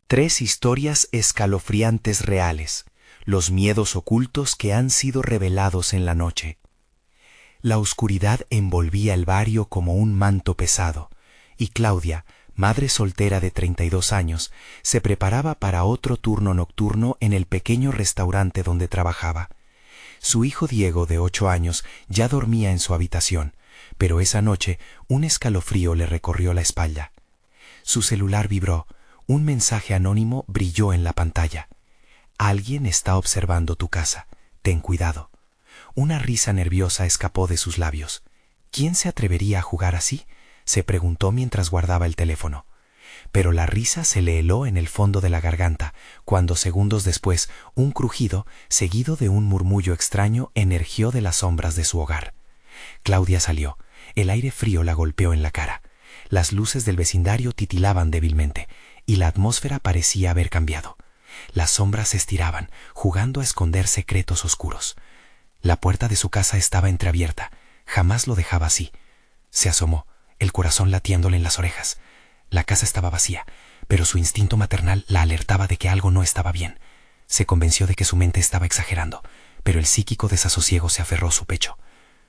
Tres historias escalofriantes reales, los miedos ocultos que han sido revelados en la noche. La oscuridad envolvía el barrio como un manto pesado, y Claudia, madre soltera de 32 años, se preparaba para otro turno nocturno en el pequeño restaurante donde trabajaba. Su hijo Diego, de 8 años, ya dormía en su habitación, pero esa noche un escalofrío le recorrió la espalda. Su celular vibró, un mensaje anónimo brilló en la pantalla. Alguien está observando tu casa, ten cuidado. Una risa nerviosa escapó de sus labios. ¿Quién se atrevería a jugar así?, se preguntó mientras guardaba el teléfono. Pero la risa se le heló en el fondo de la garganta, cuando segundos después un crujido, seguido de un murmullo extraño, emergió de las sombras de su hogar. Claudia salió. El aire frío la golpeó en la cara. Las luces del vecindario titilaban débilmente, y la atmósfera parecía haber cambiado. Las sombras se estiraban, jugando a esconder secretos oscuros. La puerta de su casa estaba entreabierta. Jamás lo dejaba así. Se asomó, el corazón latiéndole en las orejas. La casa estaba vacía, pero su instinto maternal la alertaba de que algo no estaba bien. Se convenció de que su mente estaba exagerando, pero el psíquico desasosiego se aferró a su pecho.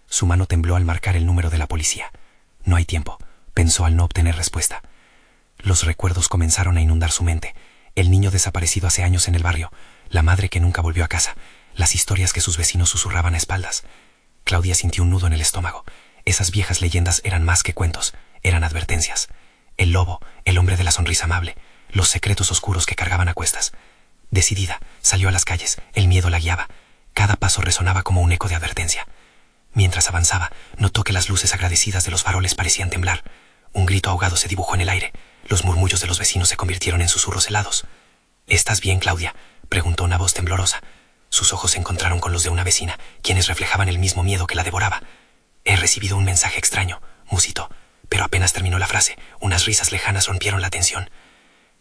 Su mano tembló al marcar el número de la policía. No hay tiempo, pensó al no obtener respuesta. Los recuerdos comenzaron a inundar su mente. El niño desaparecido hace años en el barrio, la madre que nunca volvió a casa, las historias que sus vecinos susurraban a espaldas. Claudia sintió un nudo en el estómago. Esas viejas leyendas eran más que cuentos, eran advertencias. El lobo, el hombre de la sonrisa amable, los secretos oscuros que cargaban a cuestas. Decidida, salió a las calles, el miedo la guiaba. Cada paso resonaba como un eco de advertencia. Mientras avanzaba, notó que las luces agradecidas de los faroles parecían temblar. Un grito ahogado se dibujó en el aire. Los murmullos de los vecinos se convirtieron en susurros helados. ¿Estás bien, Claudia?, preguntó una voz temblorosa. Sus ojos se encontraron con los de una vecina, quienes reflejaban el mismo miedo que la devoraba. He recibido un mensaje extraño, musitó, pero apenas terminó la frase, unas risas lejanas rompieron la tensión.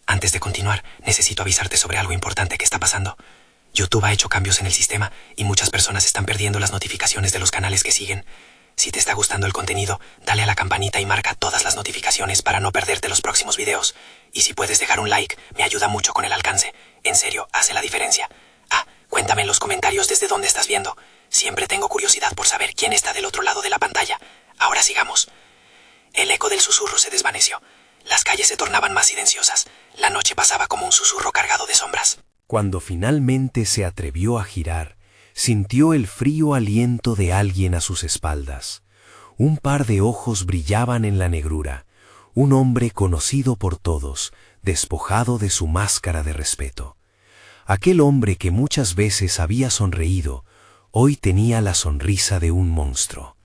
Antes de continuar, necesito avisarte sobre algo importante que está pasando. YouTube ha hecho cambios en el sistema y muchas personas están perdiendo las notificaciones de los canales que siguen. Si te está gustando el contenido, dale a la campanita y marca todas las notificaciones para no perderte los próximos videos. Y si puedes dejar un like, me ayuda mucho con el alcance. En serio, hace la diferencia. Cuéntame en los comentarios desde dónde estás viendo. Siempre tengo curiosidad por saber quién está del otro lado de la pantalla. Ahora sigamos. El eco del susurro se desvaneció. Las calles se tornaban más silenciosas. La noche pasaba como un susurro cargado de sombras. Cuando finalmente se atrevió a girar, sintió el frío aliento de alguien a sus espaldas. Un par de ojos brillaban en la negrura. Un hombre conocido por todos, despojado de su máscara de respeto. Aquel hombre que muchas veces había sonreído, hoy tenía la sonrisa de un monstruo.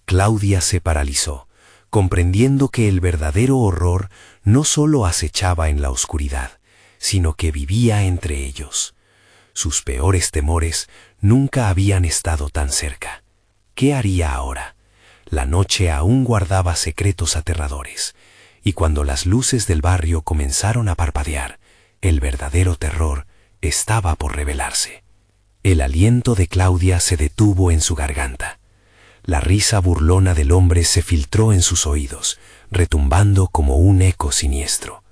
Claudia se paralizó, comprendiendo que el verdadero horror no solo acechaba en la oscuridad, sino que vivía entre ellos. Sus peores temores nunca habían estado tan cerca. ¿Qué haría ahora? La noche aún guardaba secretos aterradores, y cuando las luces del barrio comenzaron a parpadear, el verdadero terror estaba por revelarse. El aliento de Claudia se detuvo en su garganta. La risa burlona del hombre se filtró en sus oídos, retumbando como un eco siniestro.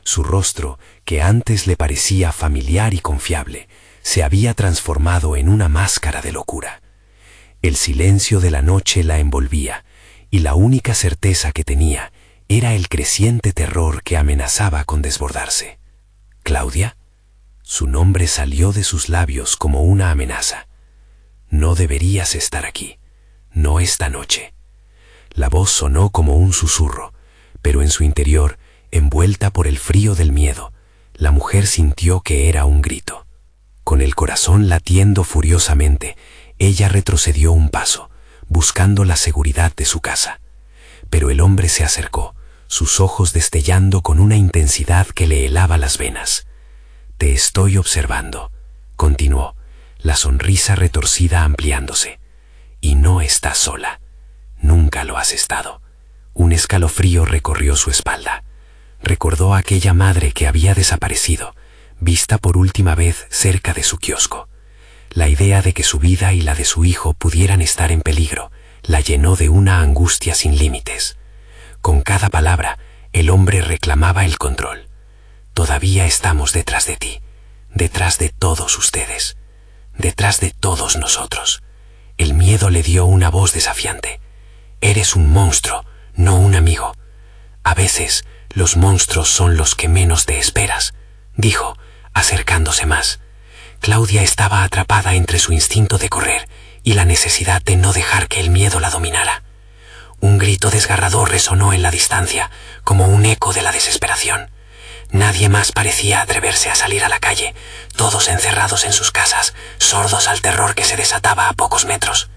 Su rostro, que antes le parecía familiar y confiable, se había transformado en una máscara de locura. El silencio de la noche la envolvía, y la única certeza que tenía era el creciente terror que amenazaba con desbordarse. ¿Claudia? Su nombre salió de sus labios como una amenaza. No deberías estar aquí, no esta noche. La voz sonó como un susurro, pero en su interior, envuelta por el frío del miedo, la mujer sintió que era un grito. Con el corazón latiendo furiosamente, ella retrocedió un paso, buscando la seguridad de su casa. Pero el hombre se acercó, sus ojos destellando con una intensidad que le helaba las venas. «Te estoy observando», continuó, la sonrisa retorcida ampliándose. «Y no estás sola. Nunca lo has estado». Un escalofrío recorrió su espalda. Recordó a aquella madre que había desaparecido, vista por última vez cerca de su kiosco. La idea de que su vida y la de su hijo pudieran estar en peligro la llenó de una angustia sin límites. Con cada palabra, el hombre reclamaba el control. Todavía estamos detrás de ti, detrás de todos ustedes, detrás de todos nosotros. El miedo le dio una voz desafiante. Eres un monstruo, no un amigo. A veces, los monstruos son los que menos te esperas, dijo, acercándose más. Claudia estaba atrapada entre su instinto de correr y la necesidad de no dejar que el miedo la dominara. Un grito desgarrador resonó en la distancia, como un eco de la desesperación. Nadie más parecía atreverse a salir a la calle, todos encerrados en sus casas, sordos al terror que se desataba a pocos metros.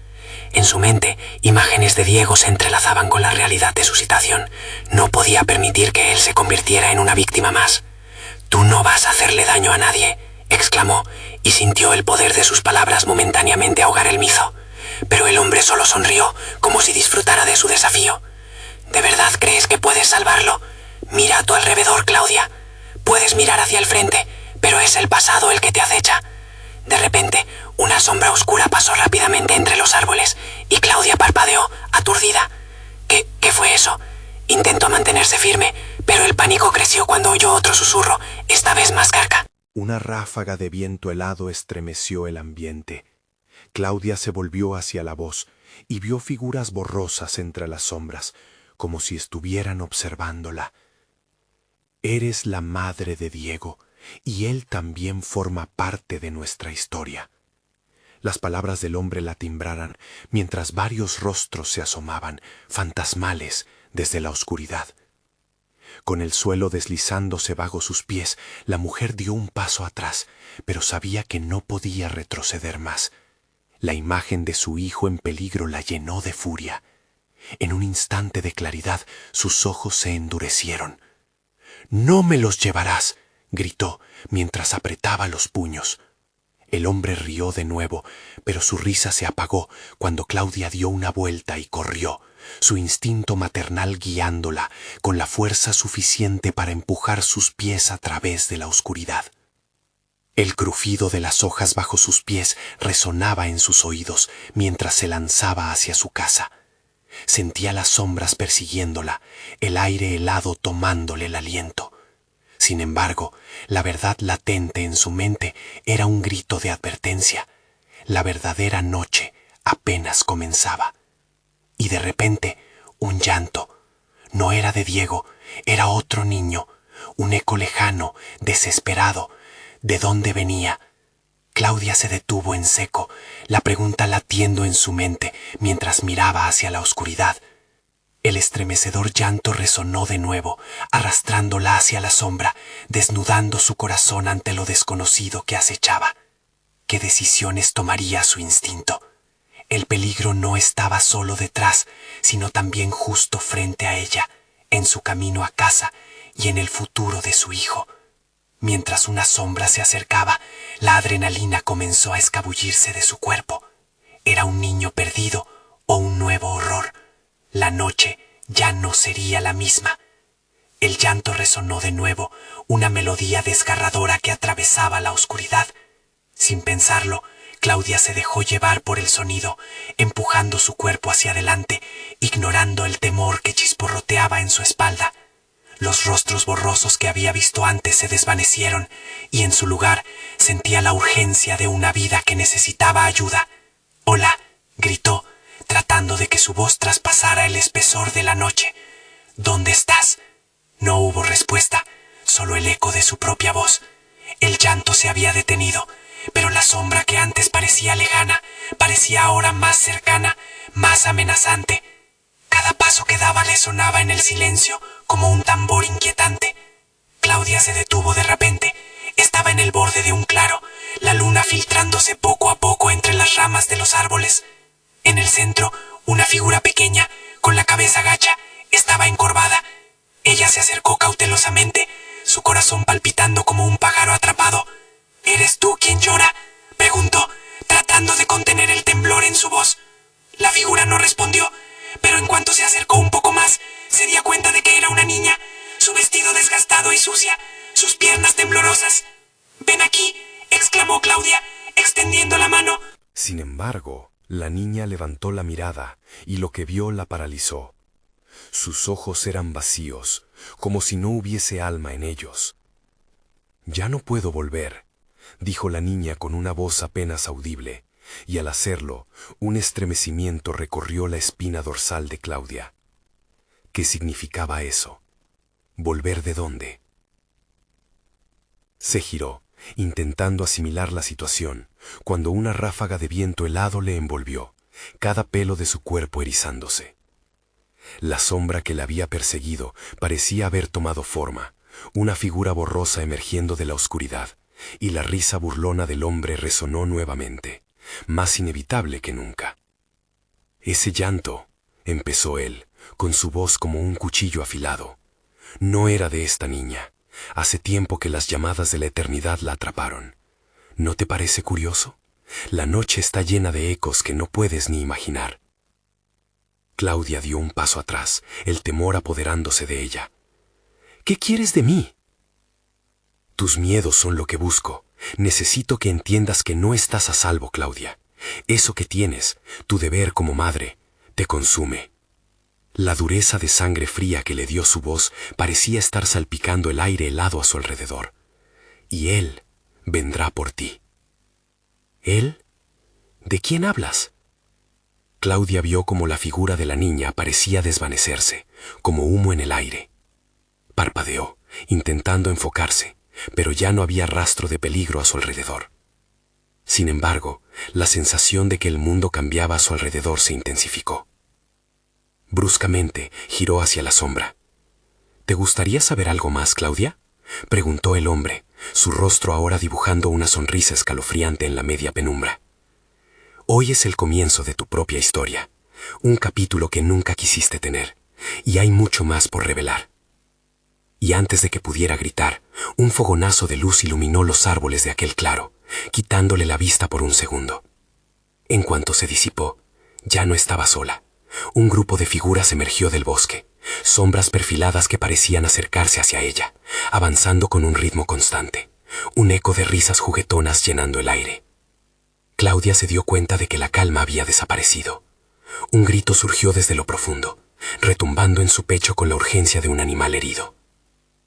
En su mente, imágenes de Diego se entrelazaban con la realidad de su situación. No podía permitir que él se convirtiera en una víctima más. «Tú no vas a hacerle daño a nadie», exclamó, y sintió el poder de sus palabras momentáneamente ahogar el mizo. Pero el hombre solo sonrió, como si disfrutara de su desafío. «¿De verdad crees que puedes salvarlo? Mira a tu alrededor, Claudia. Puedes mirar hacia el frente, pero es el pasado el que te acecha». De repente, una sombra oscura pasó rápidamente entre los árboles, y Claudia parpadeó, aturdida. ¿Qué fue eso? Intentó mantenerse firme, pero el pánico creció cuando oyó otro susurro, esta vez más carca. Una ráfaga de viento helado estremeció el ambiente. Claudia se volvió hacia la voz y vio figuras borrosas entre las sombras, como si estuvieran observándola. Eres la madre de Diego, y él también forma parte de nuestra historia. Las palabras del hombre la timbraran, mientras varios rostros se asomaban, fantasmales, desde la oscuridad. Con el suelo deslizándose bajo sus pies, la mujer dio un paso atrás, pero sabía que no podía retroceder más. La imagen de su hijo en peligro la llenó de furia. En un instante de claridad, sus ojos se endurecieron. «¡No me los llevarás!», gritó, mientras apretaba los puños. El hombre rió de nuevo, pero su risa se apagó cuando Claudia dio una vuelta y corrió, su instinto maternal guiándola, con la fuerza suficiente para empujar sus pies a través de la oscuridad. El crujido de las hojas bajo sus pies resonaba en sus oídos mientras se lanzaba hacia su casa. Sentía las sombras persiguiéndola, el aire helado tomándole el aliento. Sin embargo, la verdad latente en su mente era un grito de advertencia. La verdadera noche apenas comenzaba. Y de repente, un llanto. No era de Diego, era otro niño, un eco lejano, desesperado. ¿De dónde venía? Claudia se detuvo en seco, la pregunta latiendo en su mente mientras miraba hacia la oscuridad. El estremecedor llanto resonó de nuevo, arrastrándola hacia la sombra, desnudando su corazón ante lo desconocido que acechaba. ¿Qué decisiones tomaría su instinto? El peligro no estaba solo detrás, sino también justo frente a ella, en su camino a casa y en el futuro de su hijo. Mientras una sombra se acercaba, la adrenalina comenzó a escabullirse de su cuerpo. ¿Era un niño perdido o un nuevo horror? La noche ya no sería la misma. El llanto resonó de nuevo, una melodía desgarradora que atravesaba la oscuridad. Sin pensarlo, Claudia se dejó llevar por el sonido, empujando su cuerpo hacia adelante, ignorando el temor que chisporroteaba en su espalda. Los rostros borrosos que había visto antes se desvanecieron, y en su lugar sentía la urgencia de una vida que necesitaba ayuda. «Hola», gritó, tratando de que su voz traspasara el espesor de la noche. «¿Dónde estás?». No hubo respuesta, solo el eco de su propia voz. El llanto se había detenido, pero la sombra que antes parecía lejana, parecía ahora más cercana, más amenazante. Cada paso que daba le sonaba en el silencio como un tambor inquietante. Claudia se detuvo de repente. Estaba en el borde de un claro, la luna filtrándose poco a poco entre las ramas de los árboles. En el centro, una figura pequeña, con la cabeza gacha, estaba encorvada. Ella se acercó cautelosamente, su corazón palpitando como un pájaro atrapado. «¿Eres tú quien llora?», preguntó, tratando de contener el temblor en su voz. La figura no respondió, pero en cuanto se acercó un poco más, se dio cuenta de que era una niña, su vestido desgastado y sucia, sus piernas temblorosas. «Ven aquí», exclamó Claudia, extendiendo la mano. Sin embargo, la niña levantó la mirada y lo que vio la paralizó. Sus ojos eran vacíos, como si no hubiese alma en ellos. Ya no puedo volver, dijo la niña con una voz apenas audible, y al hacerlo, un estremecimiento recorrió la espina dorsal de Claudia. ¿Qué significaba eso? ¿Volver de dónde? Se giró, intentando asimilar la situación, cuando una ráfaga de viento helado le envolvió, cada pelo de su cuerpo erizándose. La sombra que la había perseguido parecía haber tomado forma, una figura borrosa emergiendo de la oscuridad, y la risa burlona del hombre resonó nuevamente, más inevitable que nunca. Ese llanto, empezó él, con su voz como un cuchillo afilado, no era de esta niña. Hace tiempo que las llamadas de la eternidad la atraparon. ¿No te parece curioso? La noche está llena de ecos que no puedes ni imaginar. Claudia dio un paso atrás, el temor apoderándose de ella. ¿Qué quieres de mí? Tus miedos son lo que busco. Necesito que entiendas que no estás a salvo, Claudia. Eso que tienes, tu deber como madre, te consume. La dureza de sangre fría que le dio su voz parecía estar salpicando el aire helado a su alrededor. Y él vendrá por ti. ¿Él? ¿De quién hablas? Claudia vio como la figura de la niña parecía desvanecerse, como humo en el aire. Parpadeó, intentando enfocarse, pero ya no había rastro de peligro a su alrededor. Sin embargo, la sensación de que el mundo cambiaba a su alrededor se intensificó. Bruscamente giró hacia la sombra. ¿Te gustaría saber algo más, Claudia?, preguntó el hombre, su rostro ahora dibujando una sonrisa escalofriante en la media penumbra. Hoy es el comienzo de tu propia historia, un capítulo que nunca quisiste tener, y hay mucho más por revelar. Y antes de que pudiera gritar, un fogonazo de luz iluminó los árboles de aquel claro, quitándole la vista por un segundo. En cuanto se disipó, ya no estaba sola. Un grupo de figuras emergió del bosque, sombras perfiladas que parecían acercarse hacia ella, avanzando con un ritmo constante, un eco de risas juguetonas llenando el aire. Claudia se dio cuenta de que la calma había desaparecido. Un grito surgió desde lo profundo, retumbando en su pecho con la urgencia de un animal herido.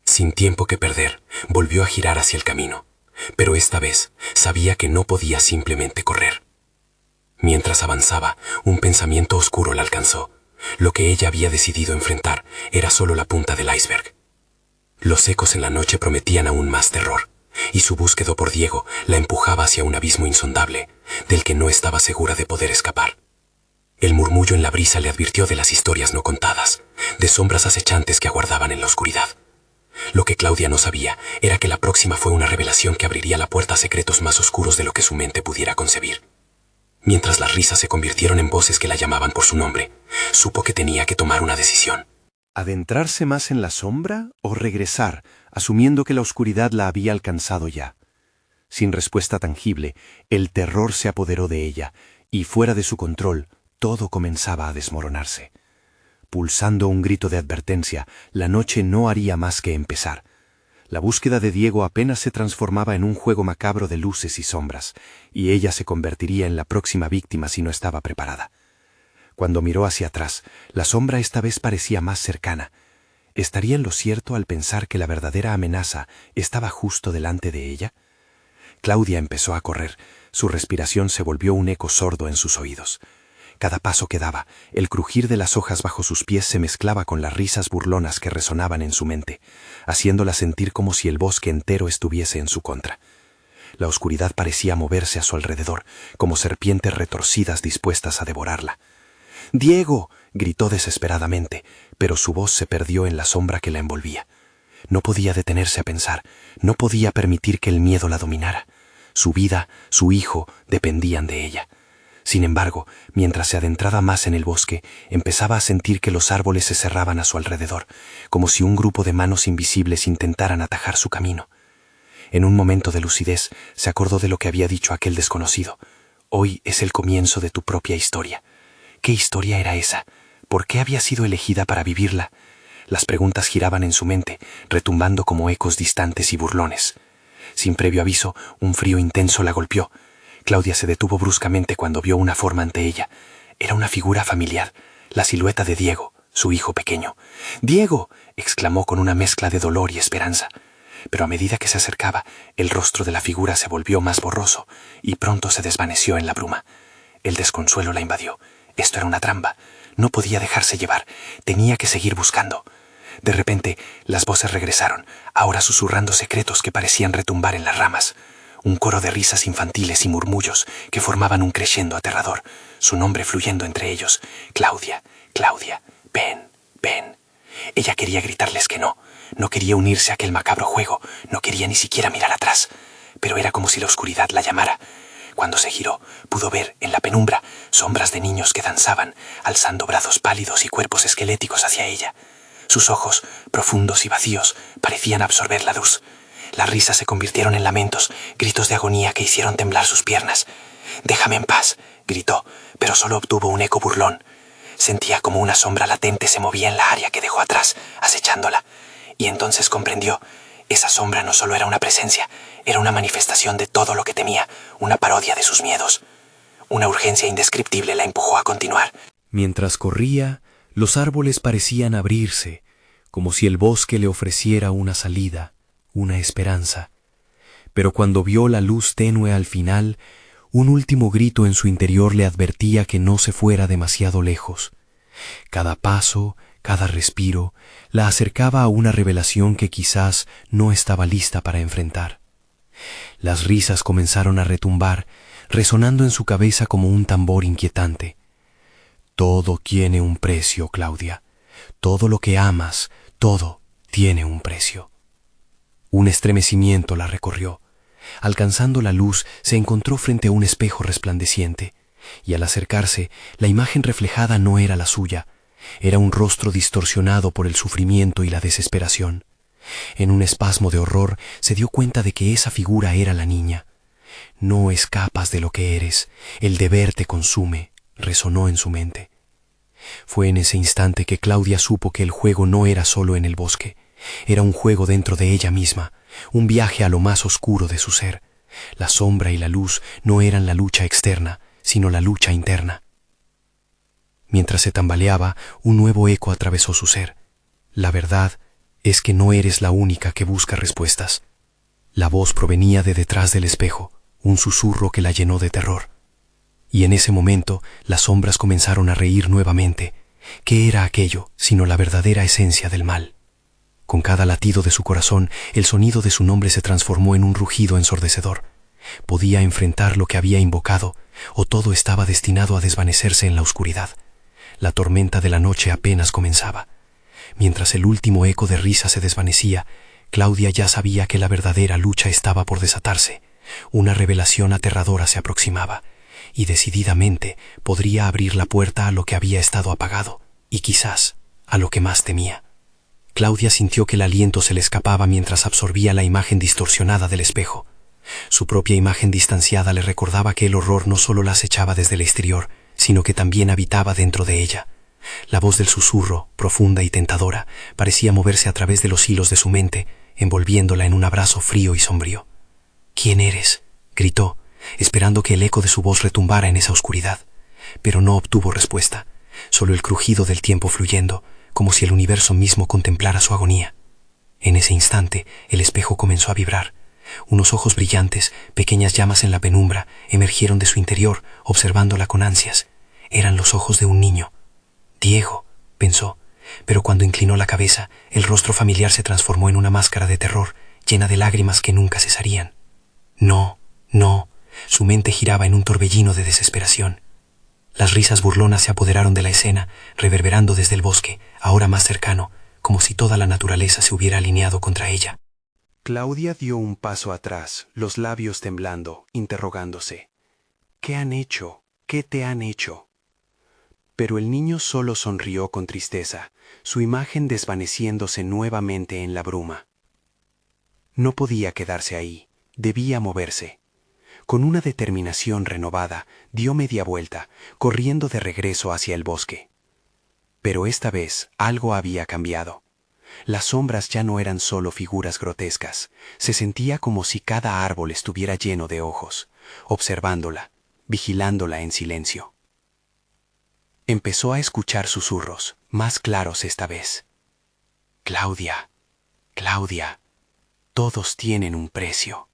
Sin tiempo que perder, volvió a girar hacia el camino, pero esta vez sabía que no podía simplemente correr. Mientras avanzaba, un pensamiento oscuro la alcanzó. Lo que ella había decidido enfrentar era solo la punta del iceberg. Los ecos en la noche prometían aún más terror, y su búsqueda por Diego la empujaba hacia un abismo insondable, del que no estaba segura de poder escapar. El murmullo en la brisa le advirtió de las historias no contadas, de sombras acechantes que aguardaban en la oscuridad. Lo que Claudia no sabía era que la próxima fue una revelación que abriría la puerta a secretos más oscuros de lo que su mente pudiera concebir. Mientras las risas se convirtieron en voces que la llamaban por su nombre, supo que tenía que tomar una decisión. ¿Adentrarse más en la sombra o regresar, asumiendo que la oscuridad la había alcanzado ya? Sin respuesta tangible, el terror se apoderó de ella, y fuera de su control, todo comenzaba a desmoronarse. Pulsando un grito de advertencia, la noche no haría más que empezar. La búsqueda de Diego apenas se transformaba en un juego macabro de luces y sombras, y ella se convertiría en la próxima víctima si no estaba preparada. Cuando miró hacia atrás, la sombra esta vez parecía más cercana. ¿Estaría en lo cierto al pensar que la verdadera amenaza estaba justo delante de ella? Claudia empezó a correr. Su respiración se volvió un eco sordo en sus oídos. Cada paso que daba, el crujir de las hojas bajo sus pies se mezclaba con las risas burlonas que resonaban en su mente, haciéndola sentir como si el bosque entero estuviese en su contra. La oscuridad parecía moverse a su alrededor, como serpientes retorcidas dispuestas a devorarla. ¡Diego!, gritó desesperadamente, pero su voz se perdió en la sombra que la envolvía. No podía detenerse a pensar, no podía permitir que el miedo la dominara. Su vida, su hijo, dependían de ella. Sin embargo, mientras se adentraba más en el bosque, empezaba a sentir que los árboles se cerraban a su alrededor, como si un grupo de manos invisibles intentaran atajar su camino. En un momento de lucidez, se acordó de lo que había dicho aquel desconocido. Hoy es el comienzo de tu propia historia. ¿Qué historia era esa? ¿Por qué había sido elegida para vivirla? Las preguntas giraban en su mente, retumbando como ecos distantes y burlones. Sin previo aviso, un frío intenso la golpeó. Claudia se detuvo bruscamente cuando vio una forma ante ella. Era una figura familiar, la silueta de Diego, su hijo pequeño. ¡Diego!, exclamó con una mezcla de dolor y esperanza. pero a medida que se acercaba, el rostro de la figura se volvió más borroso y pronto se desvaneció en la bruma. El desconsuelo la invadió. Esto era una trampa. No podía dejarse llevar. Tenía que seguir buscando. De repente, las voces regresaron, ahora susurrando secretos que parecían retumbar en las ramas. Un coro de risas infantiles y murmullos que formaban un crescendo aterrador, su nombre fluyendo entre ellos. Claudia, Claudia, ven, ven. Ella quería gritarles que no. No quería unirse a aquel macabro juego. No quería ni siquiera mirar atrás. Pero era como si la oscuridad la llamara. Cuando se giró, pudo ver, en la penumbra, sombras de niños que danzaban, alzando brazos pálidos y cuerpos esqueléticos hacia ella. Sus ojos, profundos y vacíos, parecían absorber la luz. Las risas se convirtieron en lamentos, gritos de agonía que hicieron temblar sus piernas. «Déjame en paz», gritó, pero solo obtuvo un eco burlón. Sentía como una sombra latente se movía en la área que dejó atrás, acechándola. Y entonces comprendió. Esa sombra no solo era una presencia, era una manifestación de todo lo que temía, una parodia de sus miedos. Una urgencia indescriptible la empujó a continuar. Mientras corría, los árboles parecían abrirse, como si el bosque le ofreciera una salida, una esperanza. Pero cuando vio la luz tenue al final, un último grito en su interior le advertía que no se fuera demasiado lejos. Cada paso, cada respiro, la acercaba a una revelación que quizás no estaba lista para enfrentar. Las risas comenzaron a retumbar, resonando en su cabeza como un tambor inquietante. Todo tiene un precio, Claudia. Todo lo que amas, todo tiene un precio. Un estremecimiento la recorrió. Alcanzando la luz, se encontró frente a un espejo resplandeciente, y al acercarse, la imagen reflejada no era la suya. Era un rostro distorsionado por el sufrimiento y la desesperación. En un espasmo de horror se dio cuenta de que esa figura era la niña. «No escapas de lo que eres, el deber te consume», resonó en su mente. Fue en ese instante que Claudia supo que el juego no era solo en el bosque, era un juego dentro de ella misma, un viaje a lo más oscuro de su ser. La sombra y la luz no eran la lucha externa, sino la lucha interna. Mientras se tambaleaba, un nuevo eco atravesó su ser. La verdad es que no eres la única que busca respuestas. La voz provenía de detrás del espejo, un susurro que la llenó de terror. Y en ese momento las sombras comenzaron a reír nuevamente. ¿Qué era aquello sino la verdadera esencia del mal? Con cada latido de su corazón, el sonido de su nombre se transformó en un rugido ensordecedor. Podía enfrentar lo que había invocado, o todo estaba destinado a desvanecerse en la oscuridad. La tormenta de la noche apenas comenzaba. Mientras el último eco de risa se desvanecía, Claudia ya sabía que la verdadera lucha estaba por desatarse. Una revelación aterradora se aproximaba, y decididamente podría abrir la puerta a lo que había estado apagado, y quizás a lo que más temía. Claudia sintió que el aliento se le escapaba mientras absorbía la imagen distorsionada del espejo. Su propia imagen distanciada le recordaba que el horror no solo la acechaba desde el exterior, sino que también habitaba dentro de ella. La voz del susurro, profunda y tentadora, parecía moverse a través de los hilos de su mente, envolviéndola en un abrazo frío y sombrío. «¿Quién eres?», gritó, esperando que el eco de su voz retumbara en esa oscuridad. Pero no obtuvo respuesta, solo el crujido del tiempo fluyendo, como si el universo mismo contemplara su agonía. En ese instante, el espejo comenzó a vibrar. Unos ojos brillantes, pequeñas llamas en la penumbra, emergieron de su interior, observándola con ansias. Eran los ojos de un niño. «Diego», pensó, pero cuando inclinó la cabeza, el rostro familiar se transformó en una máscara de terror, llena de lágrimas que nunca cesarían. «No, no», su mente giraba en un torbellino de desesperación. Las risas burlonas se apoderaron de la escena, reverberando desde el bosque, ahora más cercano, como si toda la naturaleza se hubiera alineado contra ella. Claudia dio un paso atrás, los labios temblando, interrogándose. «¿Qué han hecho? ¿Qué te han hecho?». Pero el niño solo sonrió con tristeza, su imagen desvaneciéndose nuevamente en la bruma. No podía quedarse ahí, debía moverse. Con una determinación renovada, dio media vuelta, corriendo de regreso hacia el bosque. Pero esta vez algo había cambiado. Las sombras ya no eran solo figuras grotescas, se sentía como si cada árbol estuviera lleno de ojos, observándola, vigilándola en silencio. Empezó a escuchar susurros, más claros esta vez. «Claudia, Claudia». Todos tienen un precio.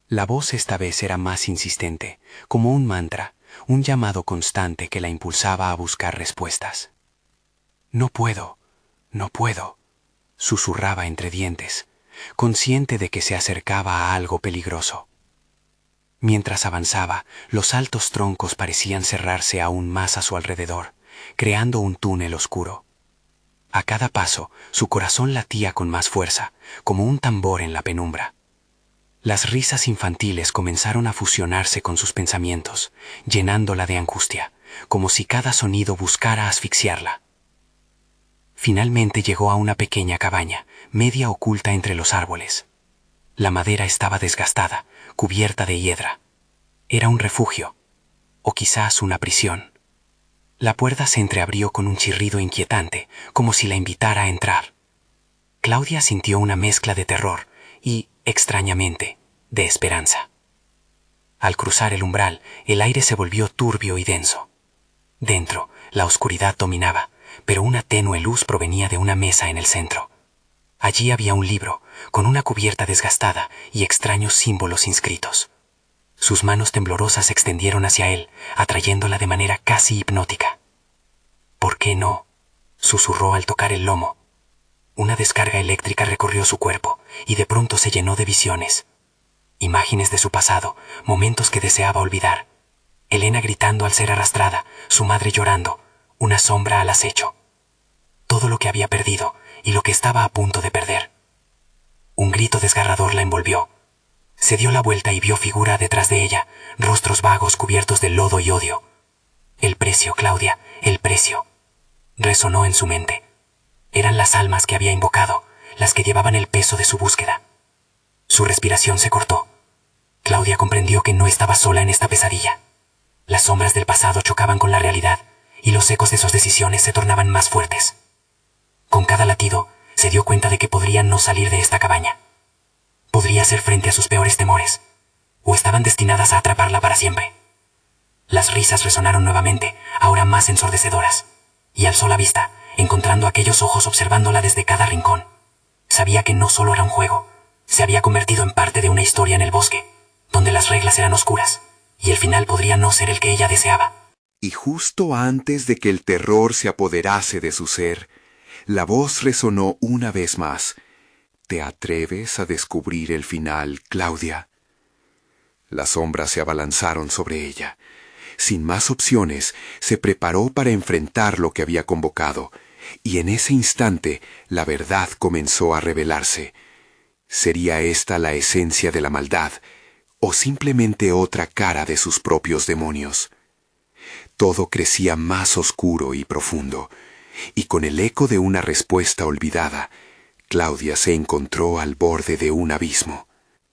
La voz esta vez era más insistente, como un mantra, un llamado constante que la impulsaba a buscar respuestas. No puedo, no puedo, susurraba entre dientes, consciente de que se acercaba a algo peligroso. Mientras avanzaba, los altos troncos parecían cerrarse aún más a su alrededor, creando un túnel oscuro. A cada paso, su corazón latía con más fuerza, como un tambor en la penumbra. Las risas infantiles comenzaron a fusionarse con sus pensamientos, llenándola de angustia, como si cada sonido buscara asfixiarla. Finalmente llegó a una pequeña cabaña, media oculta entre los árboles. La madera estaba desgastada, cubierta de hiedra. Era un refugio, o quizás una prisión. La puerta se entreabrió con un chirrido inquietante, como si la invitara a entrar. Claudia sintió una mezcla de terror y, extrañamente, de esperanza. Al cruzar el umbral, el aire se volvió turbio y denso. Dentro, la oscuridad dominaba, pero una tenue luz provenía de una mesa en el centro. Allí había un libro, con una cubierta desgastada y extraños símbolos inscritos. Sus manos temblorosas se extendieron hacia él, atrayéndola de manera casi hipnótica. «¿Por qué no?», susurró al tocar el lomo. Una descarga eléctrica recorrió su cuerpo y de pronto se llenó de visiones. Imágenes de su pasado, momentos que deseaba olvidar. Elena gritando al ser arrastrada, su madre llorando, una sombra al acecho. Todo lo que había perdido y lo que estaba a punto de perder. Un grito desgarrador la envolvió. Se dio la vuelta y vio figura detrás de ella, rostros vagos cubiertos de lodo y odio. «El precio, Claudia, el precio», resonó en su mente. Eran las almas que había invocado, las que llevaban el peso de su búsqueda. Su respiración se cortó. Claudia comprendió que no estaba sola en esta pesadilla. Las sombras del pasado chocaban con la realidad, y los ecos de sus decisiones se tornaban más fuertes. Con cada latido, se dio cuenta de que podría no salir de esta cabaña. Podría hacer frente a sus peores temores, o estaban destinadas a atraparla para siempre. Las risas resonaron nuevamente, ahora más ensordecedoras, y alzó la vista, encontrando aquellos ojos observándola desde cada rincón. Sabía que no solo era un juego, se había convertido en parte de una historia en el bosque, donde las reglas eran oscuras, y el final podría no ser el que ella deseaba. Y justo antes de que el terror se apoderase de su ser, la voz resonó una vez más. ¿Te atreves a descubrir el final, Claudia? Las sombras se abalanzaron sobre ella. Sin más opciones, se preparó para enfrentar lo que había convocado, y en ese instante la verdad comenzó a revelarse. ¿Sería esta la esencia de la maldad, o simplemente otra cara de sus propios demonios? Todo crecía más oscuro y profundo, y con el eco de una respuesta olvidada, Claudia se encontró al borde de un abismo.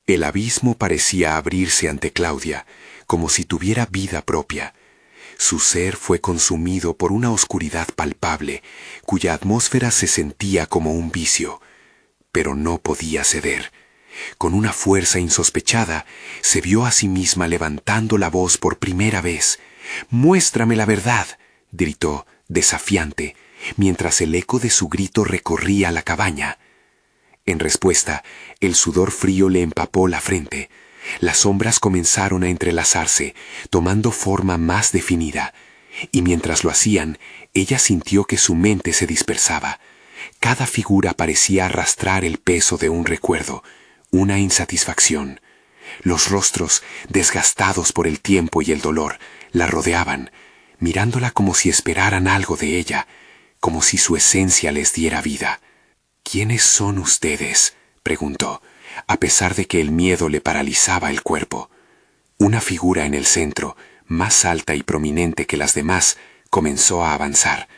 El abismo parecía abrirse ante Claudia, como si tuviera vida propia. Su ser fue consumido por una oscuridad palpable, cuya atmósfera se sentía como un vicio, pero no podía ceder. Con una fuerza insospechada, se vio a sí misma levantando la voz por primera vez. «Muéstrame la verdad», gritó, desafiante, mientras el eco de su grito recorría la cabaña. En respuesta, el sudor frío le empapó la frente. Las sombras comenzaron a entrelazarse, tomando forma más definida, y mientras lo hacían, ella sintió que su mente se dispersaba. Cada figura parecía arrastrar el peso de un recuerdo, una insatisfacción. Los rostros, desgastados por el tiempo y el dolor, la rodeaban, mirándola como si esperaran algo de ella, como si su esencia les diera vida. «¿Quiénes son ustedes?», preguntó, a pesar de que el miedo le paralizaba el cuerpo. Una figura en el centro, más alta y prominente que las demás, comenzó a avanzar.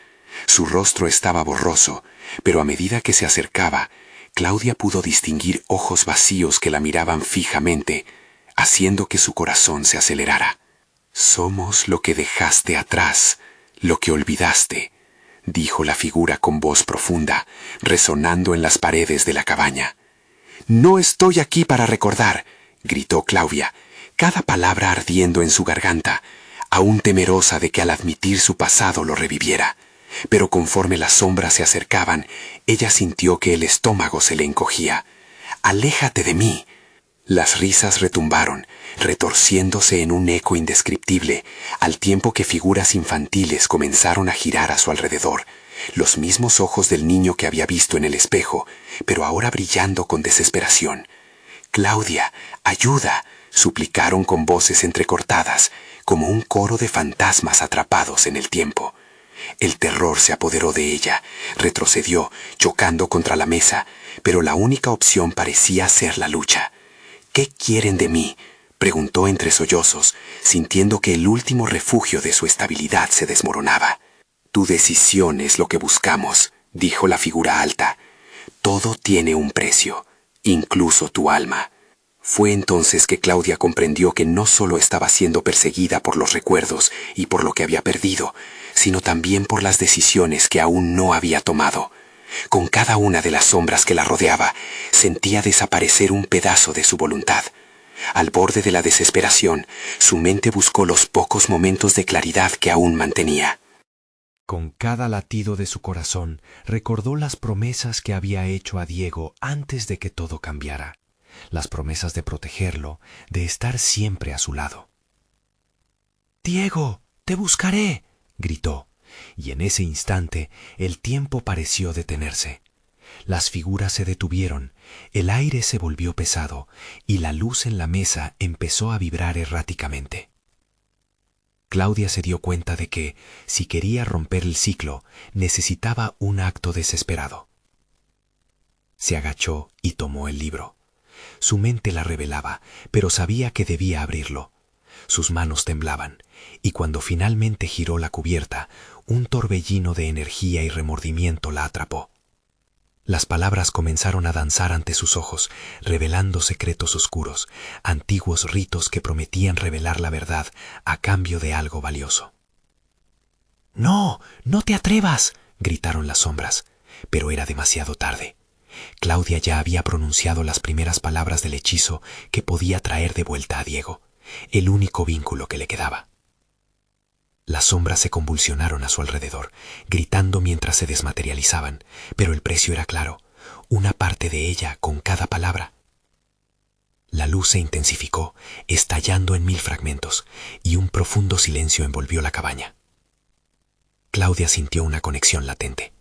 Su rostro estaba borroso, pero a medida que se acercaba, Claudia pudo distinguir ojos vacíos que la miraban fijamente, haciendo que su corazón se acelerara. «Somos lo que dejaste atrás, lo que olvidaste», dijo la figura con voz profunda, resonando en las paredes de la cabaña. «No estoy aquí para recordar», gritó Claudia, cada palabra ardiendo en su garganta, aún temerosa de que al admitir su pasado lo reviviera. Pero conforme las sombras se acercaban, ella sintió que el estómago se le encogía. ¡Aléjate de mí! Las risas retumbaron, retorciéndose en un eco indescriptible, al tiempo que figuras infantiles comenzaron a girar a su alrededor, los mismos ojos del niño que había visto en el espejo, pero ahora brillando con desesperación. «Claudia, ayuda», suplicaron con voces entrecortadas, como un coro de fantasmas atrapados en el tiempo. El terror se apoderó de ella, retrocedió, chocando contra la mesa, pero la única opción parecía ser la lucha. «¿Qué quieren de mí?», preguntó entre sollozos, sintiendo que el último refugio de su estabilidad se desmoronaba. «Tu decisión es lo que buscamos», dijo la figura alta. «Todo tiene un precio, incluso tu alma». Fue entonces que Claudia comprendió que no solo estaba siendo perseguida por los recuerdos y por lo que había perdido, sino también por las decisiones que aún no había tomado. Con cada una de las sombras que la rodeaba, sentía desaparecer un pedazo de su voluntad. Al borde de la desesperación, su mente buscó los pocos momentos de claridad que aún mantenía. Con cada latido de su corazón, recordó las promesas que había hecho a Diego antes de que todo cambiara. Las promesas de protegerlo, de estar siempre a su lado. «Diego, te buscaré», gritó, y en ese instante el tiempo pareció detenerse. Las figuras se detuvieron, el aire se volvió pesado y la luz en la mesa empezó a vibrar erráticamente. Claudia se dio cuenta de que, si quería romper el ciclo, necesitaba un acto desesperado. Se agachó y tomó el libro. Su mente la revelaba, pero sabía que debía abrirlo. Sus manos temblaban, y cuando finalmente giró la cubierta, un torbellino de energía y remordimiento la atrapó. Las palabras comenzaron a danzar ante sus ojos, revelando secretos oscuros, antiguos ritos que prometían revelar la verdad a cambio de algo valioso. «¡No! ¡No te atrevas!», gritaron las sombras, pero era demasiado tarde. Claudia ya había pronunciado las primeras palabras del hechizo que podía traer de vuelta a Diego, el único vínculo que le quedaba. Las sombras se convulsionaron a su alrededor, gritando mientras se desmaterializaban, pero el precio era claro, una parte de ella con cada palabra. La luz se intensificó, estallando en 1000 fragmentos, y un profundo silencio envolvió la cabaña. Claudia sintió una conexión latente.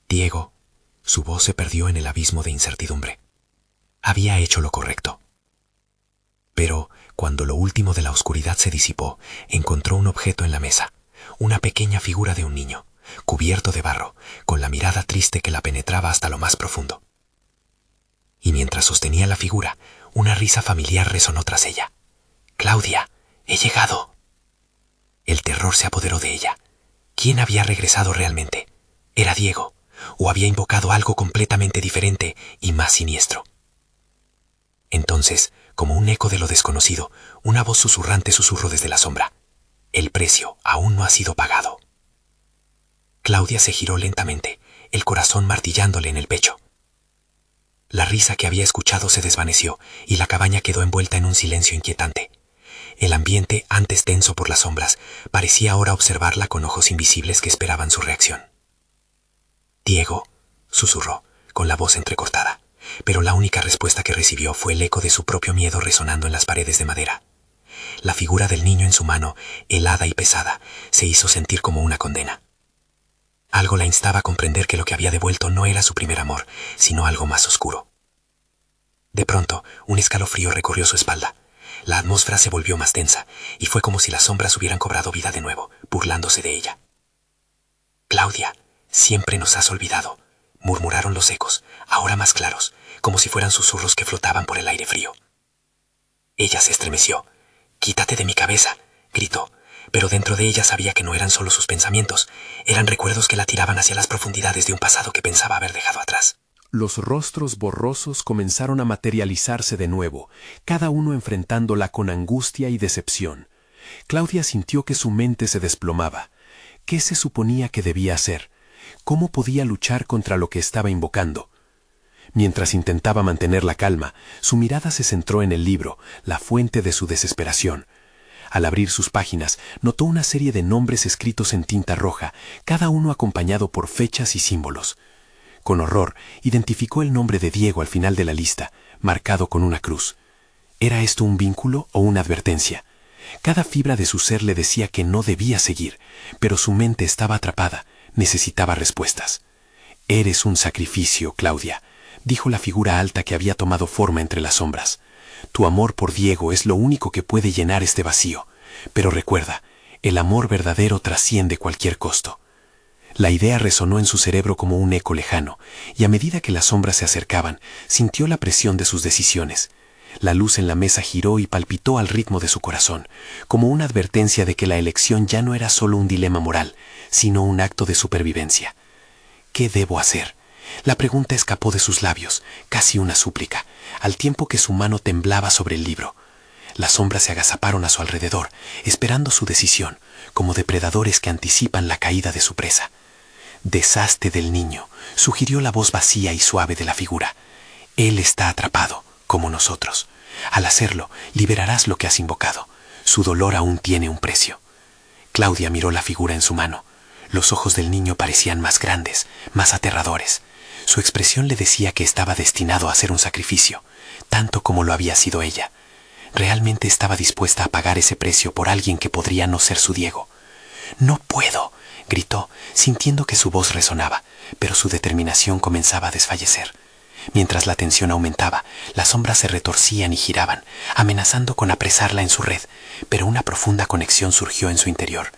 Diego, su voz se perdió en el abismo de incertidumbre. Había hecho lo correcto. Pero, cuando lo último de la oscuridad se disipó, encontró un objeto en la mesa, una pequeña figura de un niño, cubierto de barro, con la mirada triste que la penetraba hasta lo más profundo. Y mientras sostenía la figura, una risa familiar resonó tras ella. «Claudia, he llegado». El terror se apoderó de ella. ¿Quién había regresado realmente? ¿Era Diego? ¿O había invocado algo completamente diferente y más siniestro? Entonces, como un eco de lo desconocido, una voz susurrante susurró desde la sombra. «El precio aún no ha sido pagado». Claudia se giró lentamente, el corazón martillándole en el pecho. La risa que había escuchado se desvaneció y la cabaña quedó envuelta en un silencio inquietante. El ambiente, antes tenso por las sombras, parecía ahora observarla con ojos invisibles que esperaban su reacción. «Diego», susurró, con la voz entrecortada, pero la única respuesta que recibió fue el eco de su propio miedo resonando en las paredes de madera. La figura del niño en su mano, helada y pesada, se hizo sentir como una condena. Algo la instaba a comprender que lo que había devuelto no era su primer amor, sino algo más oscuro. De pronto, un escalofrío recorrió su espalda. La atmósfera se volvió más tensa, y fue como si las sombras hubieran cobrado vida de nuevo, burlándose de ella. «Claudia, siempre nos has olvidado», murmuraron los ecos, ahora más claros, como si fueran susurros que flotaban por el aire frío. Ella se estremeció. «Quítate de mi cabeza», gritó, pero dentro de ella sabía que no eran solo sus pensamientos, eran recuerdos que la tiraban hacia las profundidades de un pasado que pensaba haber dejado atrás. Los rostros borrosos comenzaron a materializarse de nuevo, cada uno enfrentándola con angustia y decepción. Claudia sintió que su mente se desplomaba. ¿Qué se suponía que debía hacer? ¿Cómo podía luchar contra lo que estaba invocando? Mientras intentaba mantener la calma, su mirada se centró en el libro, la fuente de su desesperación. Al abrir sus páginas, notó una serie de nombres escritos en tinta roja, cada uno acompañado por fechas y símbolos. Con horror, identificó el nombre de Diego al final de la lista, marcado con una cruz. ¿Era esto un vínculo o una advertencia? Cada fibra de su ser le decía que no debía seguir, pero su mente estaba atrapada, necesitaba respuestas. «Eres un sacrificio, Claudia», dijo la figura alta que había tomado forma entre las sombras. «Tu amor por Diego es lo único que puede llenar este vacío. Pero recuerda, el amor verdadero trasciende cualquier costo». La idea resonó en su cerebro como un eco lejano, y a medida que las sombras se acercaban, sintió la presión de sus decisiones. La luz en la mesa giró y palpitó al ritmo de su corazón, como una advertencia de que la elección ya no era solo un dilema moral, sino un acto de supervivencia. ¿Qué debo hacer? La pregunta escapó de sus labios, casi una súplica, al tiempo que su mano temblaba sobre el libro. Las sombras se agazaparon a su alrededor, esperando su decisión, como depredadores que anticipan la caída de su presa. «Deshazte del niño», sugirió la voz vacía y suave de la figura. «Él está atrapado, como nosotros. Al hacerlo, liberarás lo que has invocado. Su dolor aún tiene un precio». Claudia miró la figura en su mano. Los ojos del niño parecían más grandes, más aterradores. Su expresión le decía que estaba destinado a hacer un sacrificio, tanto como lo había sido ella. Realmente estaba dispuesta a pagar ese precio por alguien que podría no ser su Diego. «No puedo», gritó, sintiendo que su voz resonaba, pero su determinación comenzaba a desfallecer. Mientras la tensión aumentaba, las sombras se retorcían y giraban, amenazando con apresarla en su red, pero una profunda conexión surgió en su interior.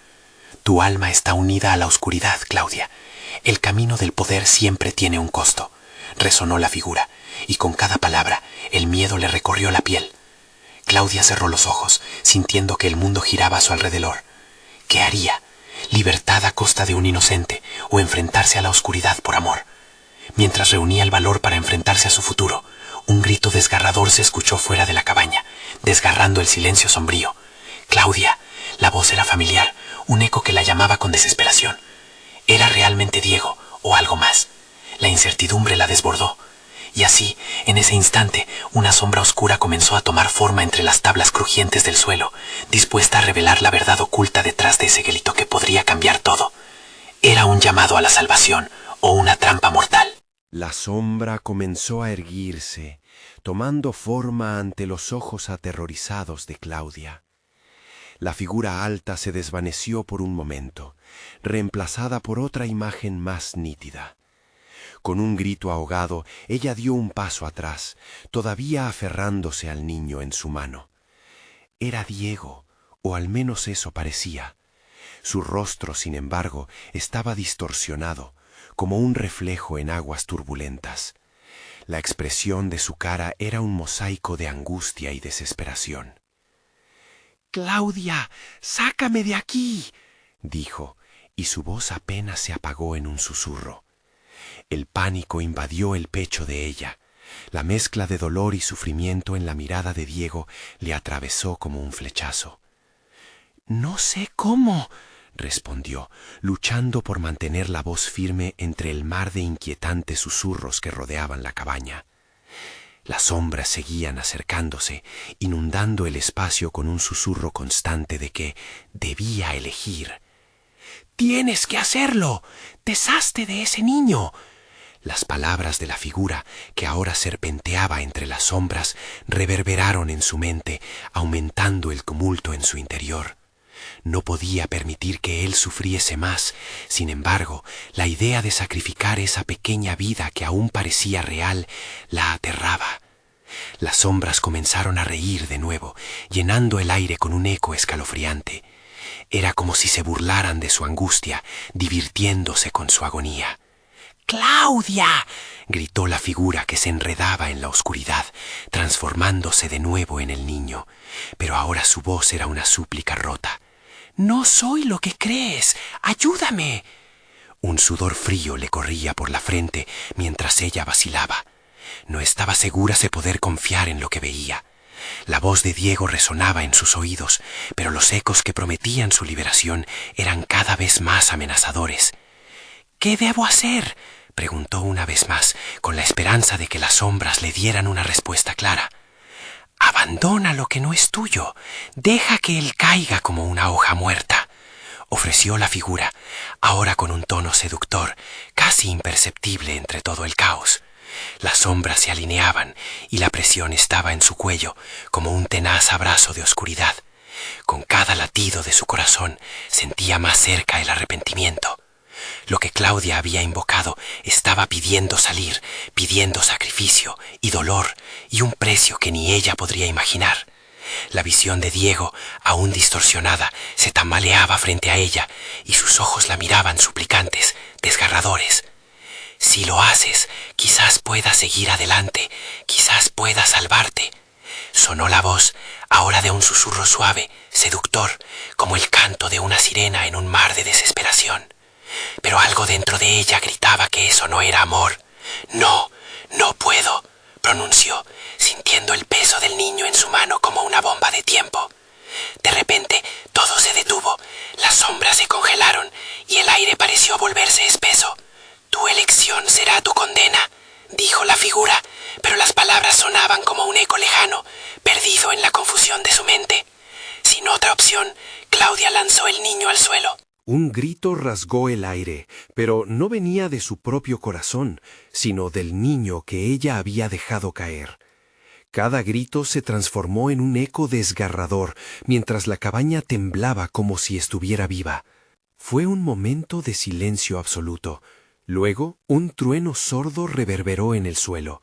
«Tu alma está unida a la oscuridad, Claudia. El camino del poder siempre tiene un costo», resonó la figura, y con cada palabra el miedo le recorrió la piel. Claudia cerró los ojos, sintiendo que el mundo giraba a su alrededor. ¿Qué haría? ¿Libertad a costa de un inocente o enfrentarse a la oscuridad por amor? Mientras reunía el valor para enfrentarse a su futuro, un grito desgarrador se escuchó fuera de la cabaña, desgarrando el silencio sombrío. «Claudia». La voz era familiar, un eco que la llamaba con desesperación. ¿Era realmente Diego o algo más? La incertidumbre la desbordó. Y así, en ese instante, una sombra oscura comenzó a tomar forma entre las tablas crujientes del suelo, dispuesta a revelar la verdad oculta detrás de ese grito que podría cambiar todo. ¿Era un llamado a la salvación o una trampa mortal? La sombra comenzó a erguirse, tomando forma ante los ojos aterrorizados de Claudia. La figura alta se desvaneció por un momento, reemplazada por otra imagen más nítida. Con un grito ahogado, ella dio un paso atrás, todavía aferrándose al niño en su mano. Era Diego, o al menos eso parecía. Su rostro, sin embargo, estaba distorsionado, como un reflejo en aguas turbulentas. La expresión de su cara era un mosaico de angustia y desesperación. «Claudia, sácame de aquí», dijo, y su voz apenas se apagó en un susurro. El pánico invadió el pecho de ella. La mezcla de dolor y sufrimiento en la mirada de Diego le atravesó como un flechazo. «No sé cómo», respondió, luchando por mantener la voz firme entre el mar de inquietantes susurros que rodeaban la cabaña. Las sombras seguían acercándose, inundando el espacio con un susurro constante de que debía elegir. «¡Tienes que hacerlo! ¡Deshazte de ese niño!». Las palabras de la figura, que ahora serpenteaba entre las sombras, reverberaron en su mente, aumentando el tumulto en su interior. No podía permitir que él sufriese más. Sin embargo, la idea de sacrificar esa pequeña vida que aún parecía real la aterraba. Las sombras comenzaron a reír de nuevo, llenando el aire con un eco escalofriante. Era como si se burlaran de su angustia, divirtiéndose con su agonía. «¡Claudia!», gritó la figura que se enredaba en la oscuridad, transformándose de nuevo en el niño. Pero ahora su voz era una súplica rota. «No soy lo que crees. ¡Ayúdame!». Un sudor frío le corría por la frente mientras ella vacilaba. No estaba segura de poder confiar en lo que veía. La voz de Diego resonaba en sus oídos, pero los ecos que prometían su liberación eran cada vez más amenazadores. «¿Qué debo hacer?», preguntó una vez más, con la esperanza de que las sombras le dieran una respuesta clara. «Abandona lo que no es tuyo. Deja que él caiga como una hoja muerta», ofreció la figura, ahora con un tono seductor, casi imperceptible entre todo el caos. Las sombras se alineaban y la presión estaba en su cuello como un tenaz abrazo de oscuridad. Con cada latido de su corazón sentía más cerca el arrepentimiento. Lo que Claudia había invocado estaba pidiendo salir, pidiendo sacrificio y dolor y un precio que ni ella podría imaginar. La visión de Diego, aún distorsionada, se tambaleaba frente a ella y sus ojos la miraban suplicantes, desgarradores. Si lo haces, quizás puedas seguir adelante, quizás puedas salvarte. Sonó la voz, ahora de un susurro suave, seductor, como el canto de una sirena en un mar de desesperación. Pero algo dentro de ella gritaba que eso no era amor. No, no puedo, pronunció, sintiendo el peso del niño en su mano como una bomba de tiempo. De repente, todo se detuvo, las sombras se congelaron y el aire pareció volverse espeso. Tu elección será tu condena, dijo la figura, pero las palabras sonaban como un eco lejano, perdido en la confusión de su mente. Sin otra opción, Claudia lanzó el niño al suelo. Un grito rasgó el aire, pero no venía de su propio corazón, sino del niño que ella había dejado caer. Cada grito se transformó en un eco desgarrador, mientras la cabaña temblaba como si estuviera viva. Fue un momento de silencio absoluto. Luego, un trueno sordo reverberó en el suelo.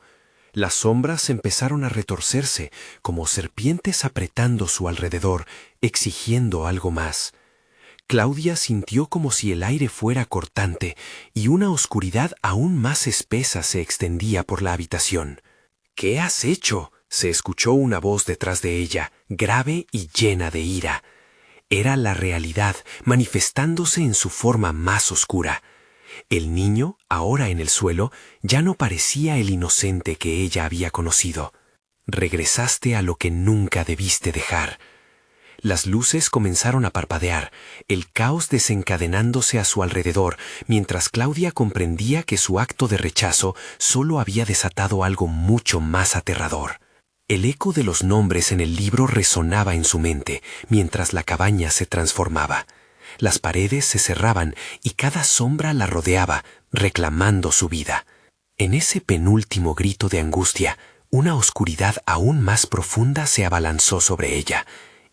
Las sombras empezaron a retorcerse, como serpientes apretando su alrededor, exigiendo algo más. Claudia sintió como si el aire fuera cortante y una oscuridad aún más espesa se extendía por la habitación. «¿Qué has hecho?», se escuchó una voz detrás de ella, grave y llena de ira. Era la realidad manifestándose en su forma más oscura. El niño, ahora en el suelo, ya no parecía el inocente que ella había conocido. «Regresaste a lo que nunca debiste dejar». Las luces comenzaron a parpadear, el caos desencadenándose a su alrededor, mientras Claudia comprendía que su acto de rechazo solo había desatado algo mucho más aterrador. El eco de los nombres en el libro resonaba en su mente, mientras la cabaña se transformaba. Las paredes se cerraban y cada sombra la rodeaba, reclamando su vida. En ese penúltimo grito de angustia, una oscuridad aún más profunda se abalanzó sobre ella.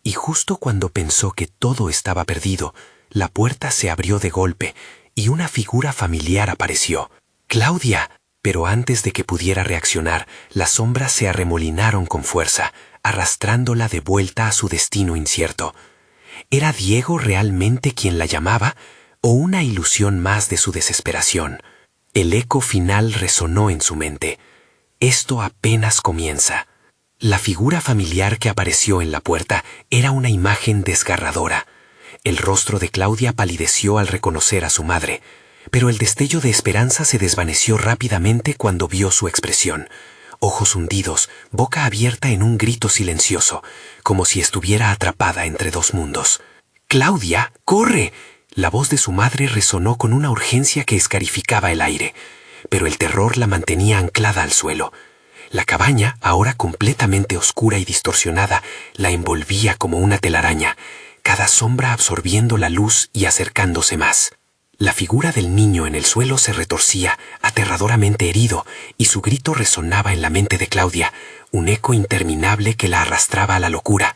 Y justo cuando pensó que todo estaba perdido, la puerta se abrió de golpe y una figura familiar apareció. ¡Claudia! Pero antes de que pudiera reaccionar, las sombras se arremolinaron con fuerza, arrastrándola de vuelta a su destino incierto. ¿Era Diego realmente quien la llamaba o una ilusión más de su desesperación? El eco final resonó en su mente. Esto apenas comienza. La figura familiar que apareció en la puerta era una imagen desgarradora. El rostro de Claudia palideció al reconocer a su madre, pero el destello de esperanza se desvaneció rápidamente cuando vio su expresión. Ojos hundidos, boca abierta en un grito silencioso, como si estuviera atrapada entre dos mundos. «¡Claudia, corre!». La voz de su madre resonó con una urgencia que escarificaba el aire, pero el terror la mantenía anclada al suelo. La cabaña, ahora completamente oscura y distorsionada, la envolvía como una telaraña, cada sombra absorbiendo la luz y acercándose más. La figura del niño en el suelo se retorcía, aterradoramente herido, y su grito resonaba en la mente de Claudia, un eco interminable que la arrastraba a la locura.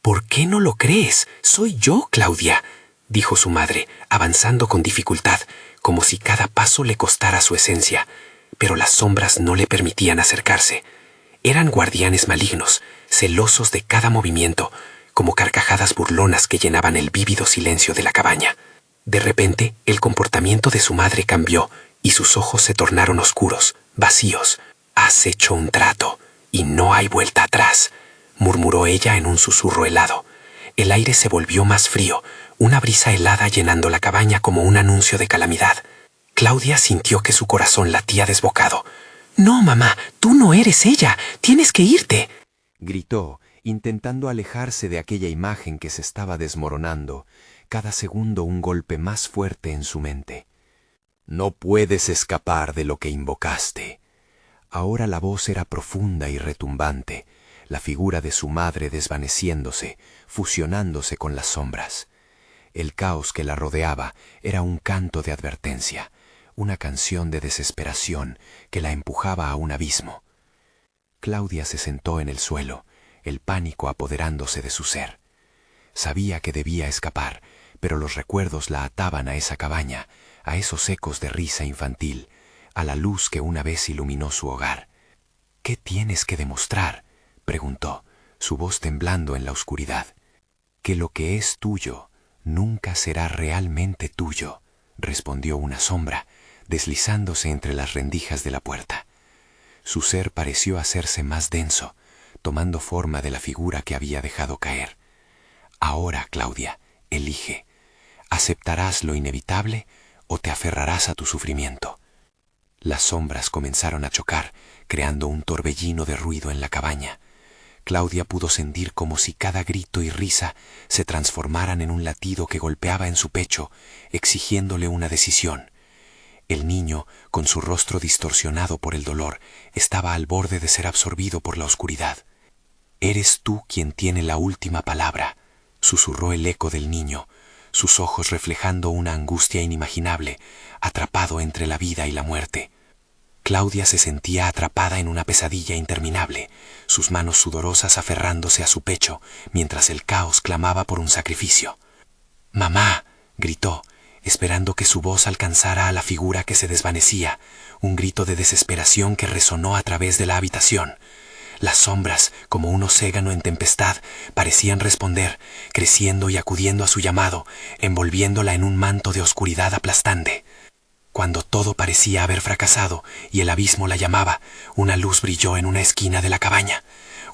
«¿Por qué no lo crees? Soy yo, Claudia», dijo su madre, avanzando con dificultad, como si cada paso le costara su esencia. Pero las sombras no le permitían acercarse. Eran guardianes malignos, celosos de cada movimiento, como carcajadas burlonas que llenaban el vívido silencio de la cabaña. De repente, el comportamiento de su madre cambió y sus ojos se tornaron oscuros, vacíos. «Has hecho un trato y no hay vuelta atrás», murmuró ella en un susurro helado. El aire se volvió más frío, una brisa helada llenando la cabaña como un anuncio de calamidad. Claudia sintió que su corazón latía desbocado. «No, mamá, tú no eres ella. Tienes que irte», gritó, intentando alejarse de aquella imagen que se estaba desmoronando, cada segundo un golpe más fuerte en su mente. «No puedes escapar de lo que invocaste». Ahora la voz era profunda y retumbante, la figura de su madre desvaneciéndose, fusionándose con las sombras. El caos que la rodeaba era un canto de advertencia, una canción de desesperación que la empujaba a un abismo. Claudia se sentó en el suelo, el pánico apoderándose de su ser. Sabía que debía escapar, pero los recuerdos la ataban a esa cabaña, a esos ecos de risa infantil, a la luz que una vez iluminó su hogar. «¿Qué tienes que demostrar?», preguntó, su voz temblando en la oscuridad. «Que lo que es tuyo nunca será realmente tuyo», respondió una sombra, deslizándose entre las rendijas de la puerta. Su ser pareció hacerse más denso, tomando forma de la figura que había dejado caer. «Ahora, Claudia, elige. ¿Aceptarás lo inevitable o te aferrarás a tu sufrimiento?» Las sombras comenzaron a chocar, creando un torbellino de ruido en la cabaña. Claudia pudo sentir como si cada grito y risa se transformaran en un latido que golpeaba en su pecho, exigiéndole una decisión. El niño, con su rostro distorsionado por el dolor, estaba al borde de ser absorbido por la oscuridad. «Eres tú quien tiene la última palabra», susurró el eco del niño, sus ojos reflejando una angustia inimaginable, atrapado entre la vida y la muerte. Claudia se sentía atrapada en una pesadilla interminable, sus manos sudorosas aferrándose a su pecho, mientras el caos clamaba por un sacrificio. «¡Mamá!», gritó, esperando que su voz alcanzara a la figura que se desvanecía, un grito de desesperación que resonó a través de la habitación. Las sombras, como un océano en tempestad, parecían responder, creciendo y acudiendo a su llamado, envolviéndola en un manto de oscuridad aplastante. Cuando todo parecía haber fracasado y el abismo la llamaba, una luz brilló en una esquina de la cabaña,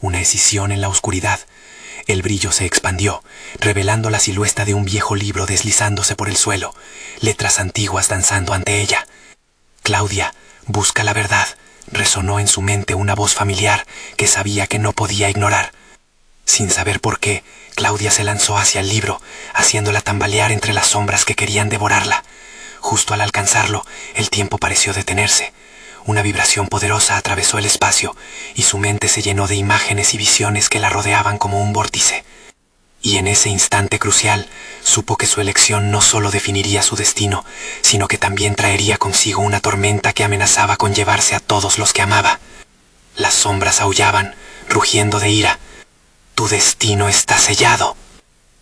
una escisión en la oscuridad. El brillo se expandió, revelando la silueta de un viejo libro deslizándose por el suelo, letras antiguas danzando ante ella. «Claudia, busca la verdad», resonó en su mente una voz familiar que sabía que no podía ignorar. Sin saber por qué, Claudia se lanzó hacia el libro, haciéndola tambalear entre las sombras que querían devorarla. Justo al alcanzarlo, el tiempo pareció detenerse. Una vibración poderosa atravesó el espacio y su mente se llenó de imágenes y visiones que la rodeaban como un vórtice. Y en ese instante crucial, supo que su elección no solo definiría su destino, sino que también traería consigo una tormenta que amenazaba con llevarse a todos los que amaba. Las sombras aullaban, rugiendo de ira. «Tu destino está sellado».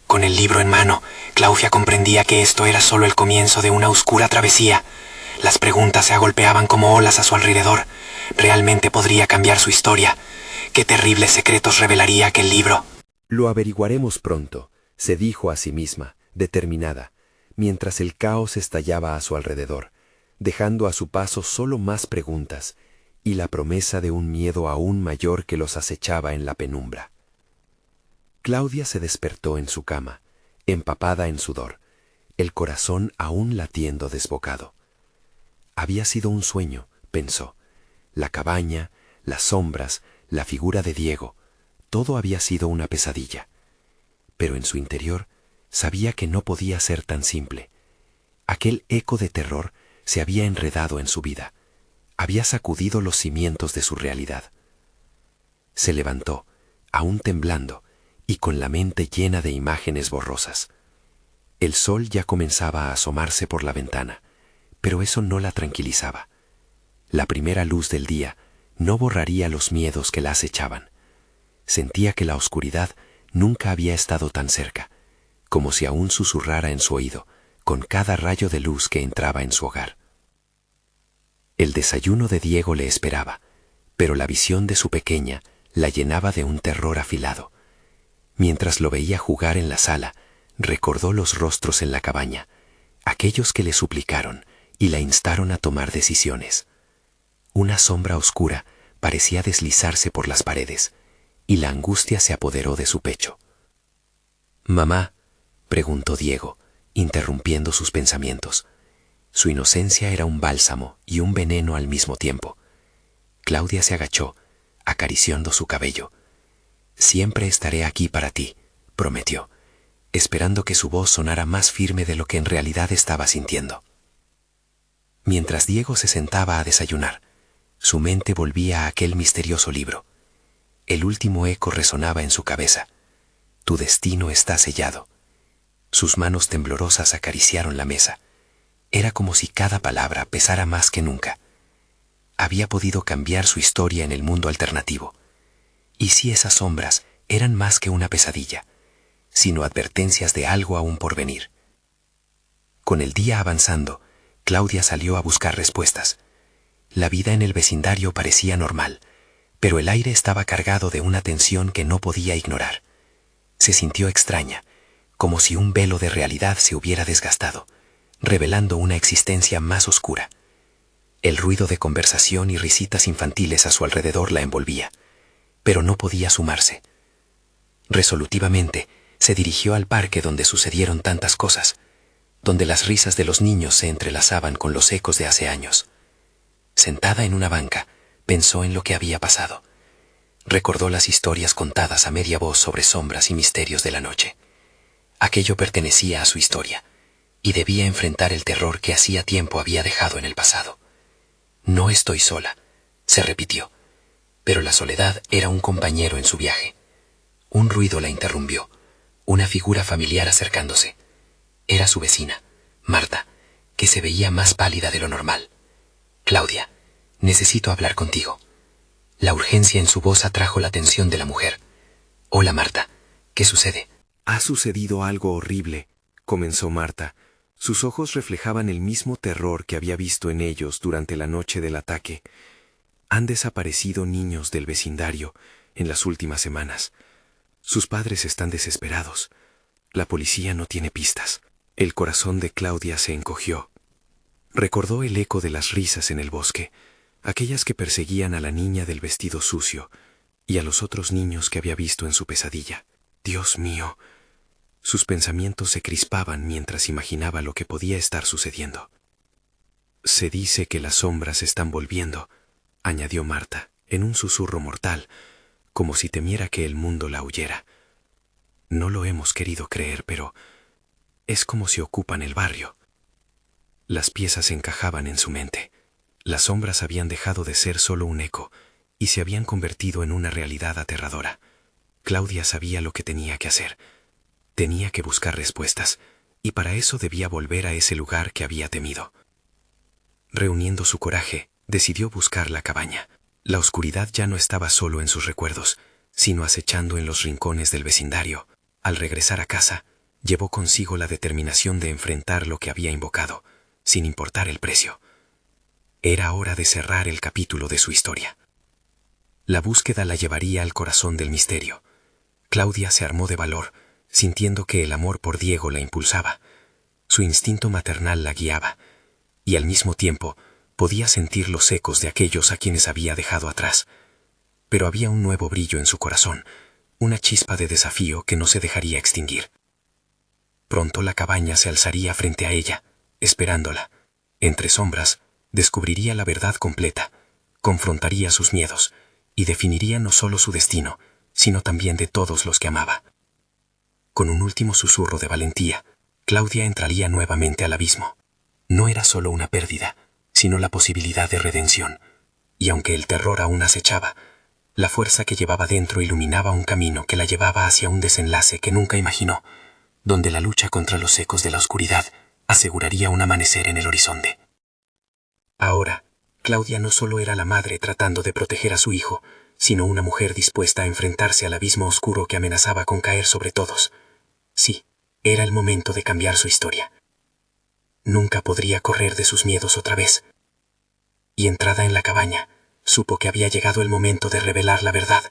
Con el libro en mano, Claudia comprendía que esto era solo el comienzo de una oscura travesía. Las preguntas se agolpeaban como olas a su alrededor. ¿Realmente podría cambiar su historia? ¿Qué terribles secretos revelaría aquel libro? «Lo averiguaremos pronto», se dijo a sí misma, determinada, mientras el caos estallaba a su alrededor, dejando a su paso solo más preguntas y la promesa de un miedo aún mayor que los acechaba en la penumbra. Claudia se despertó en su cama, empapada en sudor, el corazón aún latiendo desbocado. Había sido un sueño, pensó. La cabaña, las sombras, la figura de Diego, todo había sido una pesadilla. Pero en su interior sabía que no podía ser tan simple. Aquel eco de terror se había enredado en su vida, había sacudido los cimientos de su realidad. Se levantó, aún temblando, y con la mente llena de imágenes borrosas. El sol ya comenzaba a asomarse por la ventana, pero eso no la tranquilizaba. La primera luz del día no borraría los miedos que la acechaban. Sentía que la oscuridad nunca había estado tan cerca, como si aún susurrara en su oído, con cada rayo de luz que entraba en su hogar. El desayuno de Diego le esperaba, pero la visión de su pequeña la llenaba de un terror afilado. Mientras lo veía jugar en la sala, recordó los rostros en la cabaña, aquellos que le suplicaron y la instaron a tomar decisiones. Una sombra oscura parecía deslizarse por las paredes, y la angustia se apoderó de su pecho. «Mamá», preguntó Diego, interrumpiendo sus pensamientos. Su inocencia era un bálsamo y un veneno al mismo tiempo. Claudia se agachó, acariciando su cabello. «Siempre estaré aquí para ti», prometió, esperando que su voz sonara más firme de lo que en realidad estaba sintiendo. Mientras Diego se sentaba a desayunar, su mente volvía a aquel misterioso libro. El último eco resonaba en su cabeza. «Tu destino está sellado». Sus manos temblorosas acariciaron la mesa. Era como si cada palabra pesara más que nunca. Había podido cambiar su historia en el mundo alternativo. ¿Y si esas sombras eran más que una pesadilla, sino advertencias de algo aún por venir? Con el día avanzando, Claudia salió a buscar respuestas. La vida en el vecindario parecía normal, pero el aire estaba cargado de una tensión que no podía ignorar. Se sintió extraña, como si un velo de realidad se hubiera desgastado, revelando una existencia más oscura. El ruido de conversación y risitas infantiles a su alrededor la envolvía, pero no podía sumarse. Resolutivamente, se dirigió al parque donde sucedieron tantas cosas, donde las risas de los niños se entrelazaban con los ecos de hace años. Sentada en una banca, pensó en lo que había pasado. Recordó las historias contadas a media voz sobre sombras y misterios de la noche. Aquello pertenecía a su historia, y debía enfrentar el terror que hacía tiempo había dejado en el pasado. No estoy sola, se repitió, pero la soledad era un compañero en su viaje. Un ruido la interrumpió, una figura familiar acercándose. Era su vecina, Marta, que se veía más pálida de lo normal. Claudia, necesito hablar contigo. La urgencia en su voz atrajo la atención de la mujer. Hola, Marta, ¿qué sucede? Ha sucedido algo horrible, comenzó Marta. Sus ojos reflejaban el mismo terror que había visto en ellos durante la noche del ataque. Han desaparecido niños del vecindario en las últimas semanas. Sus padres están desesperados. La policía no tiene pistas. El corazón de Claudia se encogió. Recordó el eco de las risas en el bosque, aquellas que perseguían a la niña del vestido sucio y a los otros niños que había visto en su pesadilla. Dios mío. Sus pensamientos se crispaban mientras imaginaba lo que podía estar sucediendo. Se dice que las sombras están volviendo, añadió Marta, en un susurro mortal, como si temiera que el mundo la huyera. No lo hemos querido creer, pero es como si ocupan el barrio. Las piezas encajaban en su mente. Las sombras habían dejado de ser solo un eco y se habían convertido en una realidad aterradora. Claudia sabía lo que tenía que hacer. Tenía que buscar respuestas, y para eso debía volver a ese lugar que había temido. Reuniendo su coraje, decidió buscar la cabaña. La oscuridad ya no estaba solo en sus recuerdos, sino acechando en los rincones del vecindario. Al regresar a casa, llevó consigo la determinación de enfrentar lo que había invocado, sin importar el precio. Era hora de cerrar el capítulo de su historia. La búsqueda la llevaría al corazón del misterio. Claudia se armó de valor, sintiendo que el amor por Diego la impulsaba. Su instinto maternal la guiaba, y al mismo tiempo podía sentir los ecos de aquellos a quienes había dejado atrás. Pero había un nuevo brillo en su corazón, una chispa de desafío que no se dejaría extinguir. Pronto la cabaña se alzaría frente a ella, esperándola. Entre sombras, descubriría la verdad completa, confrontaría sus miedos, y definiría no solo su destino, sino también de todos los que amaba. Con un último susurro de valentía, Claudia entraría nuevamente al abismo. No era solo una pérdida, sino la posibilidad de redención, y aunque el terror aún acechaba, la fuerza que llevaba dentro iluminaba un camino que la llevaba hacia un desenlace que nunca imaginó, donde la lucha contra los ecos de la oscuridad aseguraría un amanecer en el horizonte. Ahora, Claudia no solo era la madre tratando de proteger a su hijo, sino una mujer dispuesta a enfrentarse al abismo oscuro que amenazaba con caer sobre todos. Sí, era el momento de cambiar su historia. Nunca podría correr de sus miedos otra vez. Y entrada en la cabaña, supo que había llegado el momento de revelar la verdad.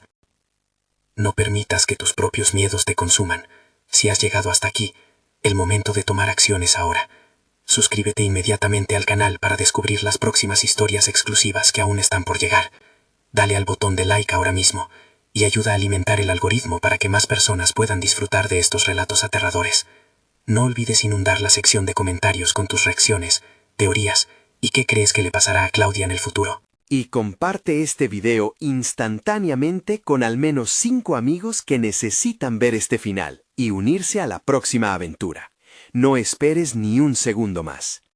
No permitas que tus propios miedos te consuman. Si has llegado hasta aquí, el momento de tomar acción es ahora. Suscríbete inmediatamente al canal para descubrir las próximas historias exclusivas que aún están por llegar. Dale al botón de like ahora mismo y ayuda a alimentar el algoritmo para que más personas puedan disfrutar de estos relatos aterradores. No olvides inundar la sección de comentarios con tus reacciones, teorías y qué crees que le pasará a Claudia en el futuro. Y comparte este video instantáneamente con al menos 5 amigos que necesitan ver este final y unirse a la próxima aventura. No esperes ni un segundo más.